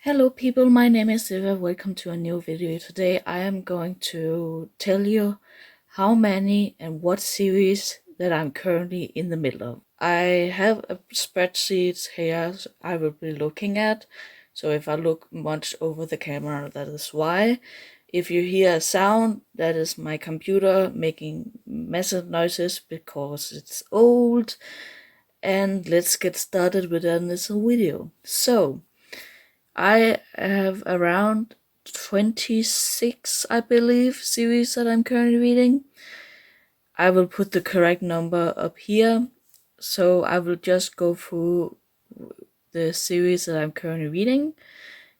Hello people, my name is Eva. Welcome to a new video. Today I am going to tell you how many and what series that I'm currently in the middle of. I have a spreadsheet here I will be looking at. So if I look much over the camera, that is why. If you hear a sound, that is my computer making massive noises because it's old. And let's get started with this video. So I have around 26, I believe, series that I'm currently reading. I will put the correct number up here. So I will just go through the series that I'm currently reading,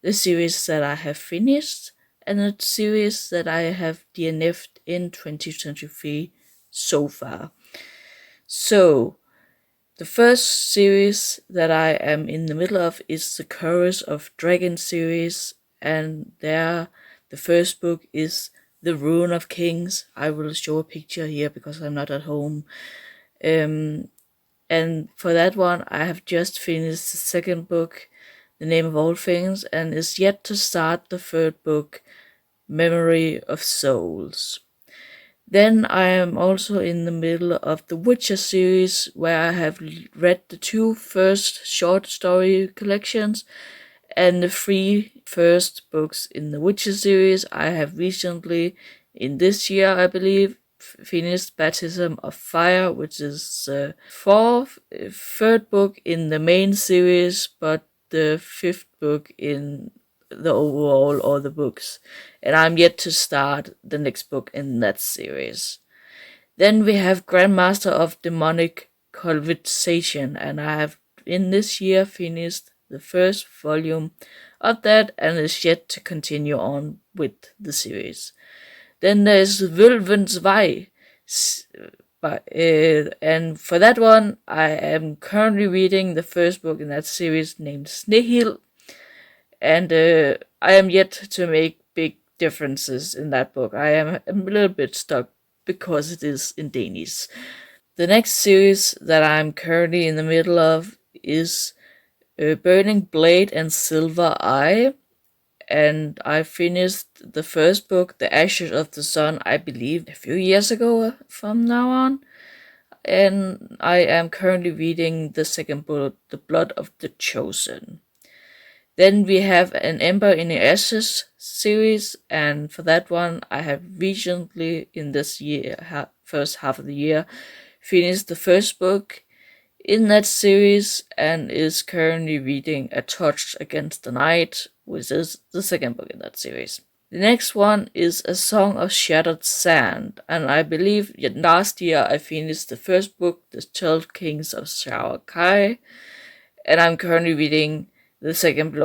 the series that I have finished, and the series that I have DNF'd in 2023 so far. So, the first series that I am in the middle of is the Chorus of Dragons series, and there the first book is The Ruin of Kings. I will show a picture here because I'm not at home. And for that one, I have just finished the second book, The Name of All Things, and is yet to start the third book, Memory of Souls. Then I am also in the middle of the Witcher series, where I have read the two first short story collections and the three first books in the Witcher series. I have recently, in this year I believe, finished Baptism of Fire, which is the third book in the main series, but the fifth book in the overall or the books, and I'm yet to start the next book in that series. Then we have Grandmaster of Demonic Conversation, and I have in this year finished the first volume of that and is yet to continue on with the series. Then there's Vølvens Vej, and for that one I am currently reading the first book in that series named Snehild, and I am yet to make big differences in that book. I am a little bit stuck because it is in Danish. The next series that I'm currently in the middle of is Burning Blade and Silver Eye, and I finished the first book, The Ashes of the Sun, I believe a few years ago from now on, and I am currently reading the second book, The Blood of the Chosen. Then we have An Ember in the Ashes series, and for that one I have recently in this year, first half of the year, finished the first book in that series and is currently reading A Touch Against the Night, which is the second book in that series. The next one is A Song of Shattered Sand, and I believe last year I finished the first book, The 12 Kings of Kai, and I'm currently reading the second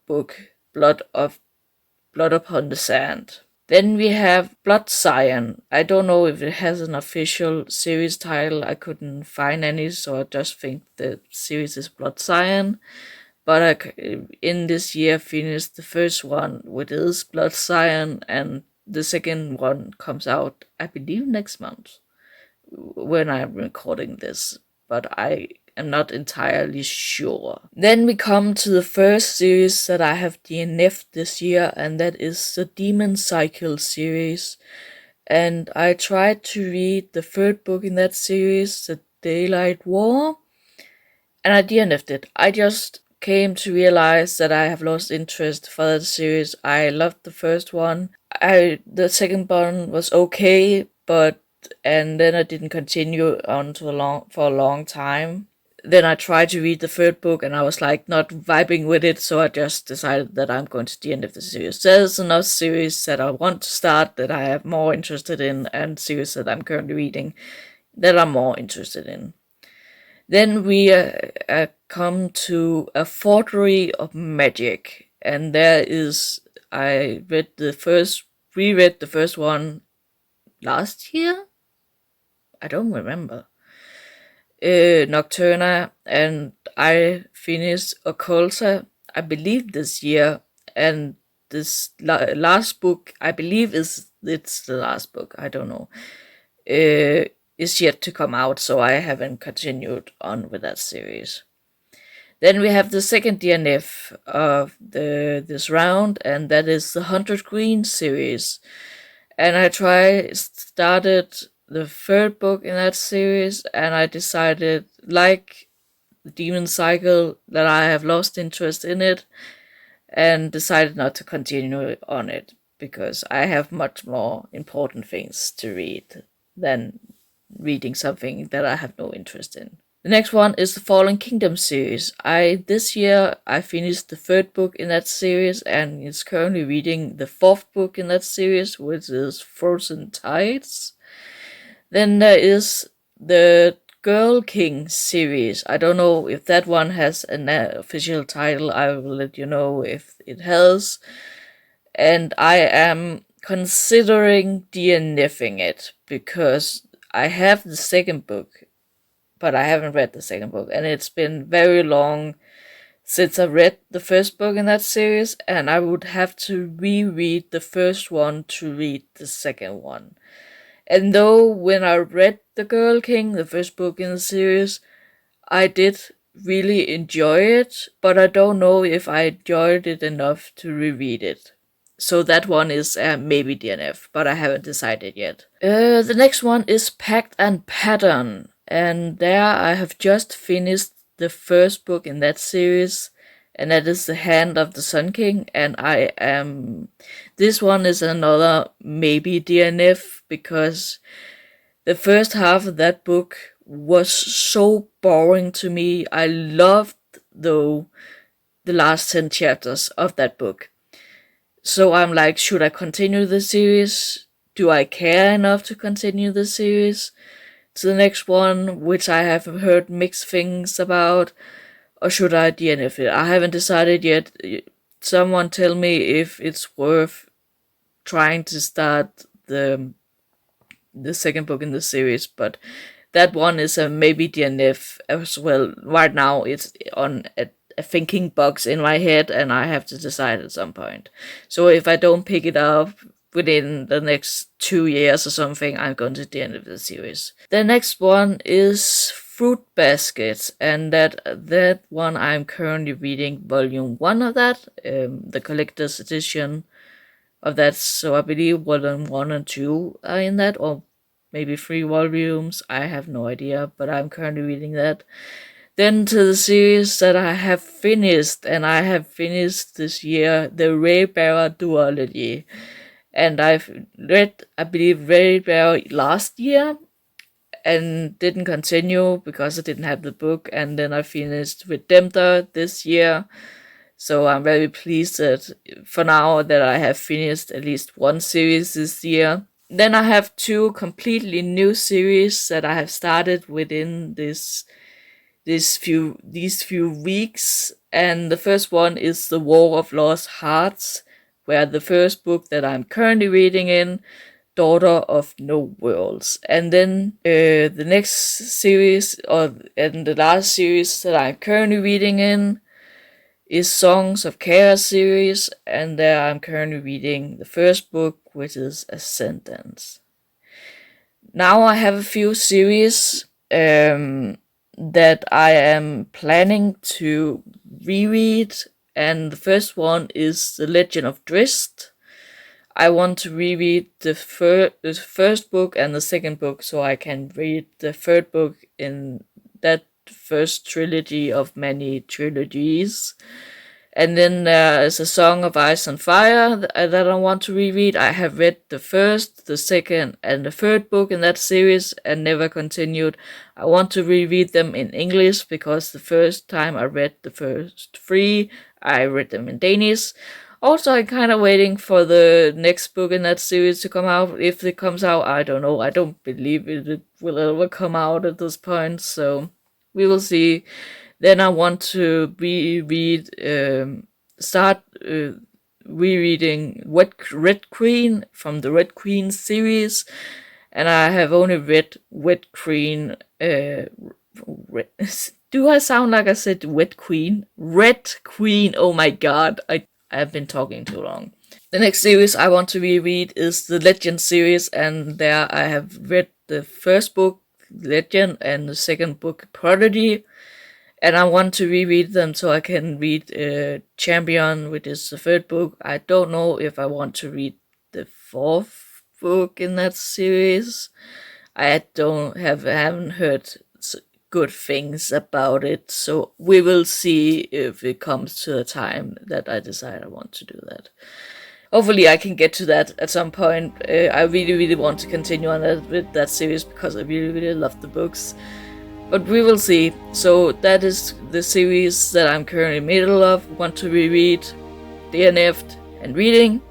book, Blood Upon the Sand. Then we have Blood Cyan. I don't know if it has an official series title. I couldn't find any, so I just think the series is Blood Cyan. But I, in this year, finished the first one, which is Blood Cyan, and the second one comes out, I believe, next month when I'm recording this. But I am not entirely sure. Then we come to the first series that I have DNF'd this year, and that is the Demon Cycle series. And I tried to read the third book in that series, The Daylight War, and I DNF'd it. I just came to realize that I have lost interest for that series. I loved the first one. The second one was okay, and then I didn't continue on for a long time. Then I tried to read the third book and I was like not vibing with it, so I just decided that I'm going to the end of the series. There's another series that I want to start that I am more interested in, and series that I'm currently reading that I'm more interested in. Then we come to A Forgery of Magic, and there is, I reread the first one last year? I don't remember. Nocturna, and I finished Occulta, I believe this year, and this last book, I believe it's the last book, I don't know, is yet to come out, so I haven't continued on with that series. Then we have the second DNF of this round, and that is the 100 Queen series. And I started the third book in that series, and I decided, like the Demon Cycle, that I have lost interest in it, and decided not to continue on it because I have much more important things to read than reading something that I have no interest in. The next one is the Fallen Kingdom series. This year I finished the third book in that series, and is currently reading the fourth book in that series, which is Frozen Tides. Then there is the Girl King series. I don't know if that one has an official title. I will let you know if it has. And I am considering DNFing it because I have the second book, but I haven't read the second book, and it's been very long since I read the first book in that series, and I would have to reread the first one to read the second one. And though when I read The Girl King, the first book in the series, I did really enjoy it, but I don't know if I enjoyed it enough to reread it. So that one is maybe DNF, but I haven't decided yet. The next one is Pact and Pattern, and there I have just finished the first book in that series, and that is The Hand of the Sun King, and this one is another maybe DNF, because the first half of that book was so boring to me. I loved, though, the last 10 chapters of that book. So I'm like, should I continue the series? Do I care enough to continue the series to the next one, which I have heard mixed things about? Or should I DNF it? I haven't decided yet. Someone tell me if it's worth trying to start the second book in the series, but that one is a maybe DNF as well. Right now it's on a thinking box in my head, and I have to decide at some point. So if I don't pick it up within the next 2 years or something, I'm going to DNF the series. The next one is Fruit Basket, and that one I'm currently reading volume 1 of that, the collector's edition of that. So I believe volume 1 and 2 are in that, or maybe 3 volumes. I have no idea, but I'm currently reading that. Then to the series that I have finished, and I have finished this year, the Raybearer duology. And I've read, I believe, Raybearer last year, and didn't continue because I didn't have the book, and then I finished Redemptor this year. So I'm very pleased that for now that I have finished at least one series this year. Then I have 2 completely new series that I have started within these few weeks, and the first one is The War of Lost Hearts, where the first book that I'm currently reading in, Daughter of No Worlds. And then the next series, and the last series that I'm currently reading in, is Songs of Chaos series, and there I'm currently reading the first book, which is Ascendance. Now I have a few series that I am planning to reread, and the first one is The Legend of Drizzt. I want to reread the first book and the second book, so I can read the third book in that first trilogy of many trilogies. And then there is A Song of Ice and Fire that I want to reread. I have read the first, the second, and the third book in that series and never continued. I want to reread them in English because the first time I read the first 3, I read them in Danish. Also, I'm kind of waiting for the next book in that series to come out. If it comes out, I don't know. I don't believe it will ever come out at this point, so we will see. Then I want to start rereading Red Queen from the Red Queen series, and I have only read Red Queen. Do I sound like I said Red Queen? Red Queen. Oh my god, I have been talking too long. The next series I want to reread is the Legend series, and there I have read the first book, Legend, and the second book, Prodigy. and I want to reread them so I can read Champion, which is the third book. I don't know if I want to read the fourth book in that series. I haven't heard good things about it, so we will see if it comes to a time that I decide I want to do that. Hopefully I can get to that at some point. I really want to continue on with that series because I really love the books. But we will see. So that is the series that I'm currently in the middle of. Want to reread, DNF'd, and reading.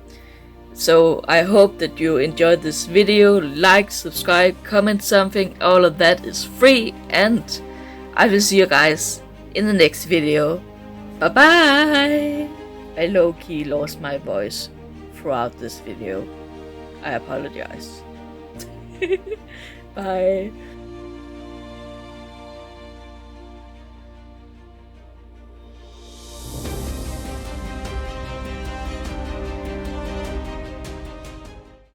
So I hope that you enjoyed this video. Like, subscribe, comment something. All of that is free. And I will see you guys in the next video. Bye bye! I low-key lost my voice throughout this video. I apologize. Bye.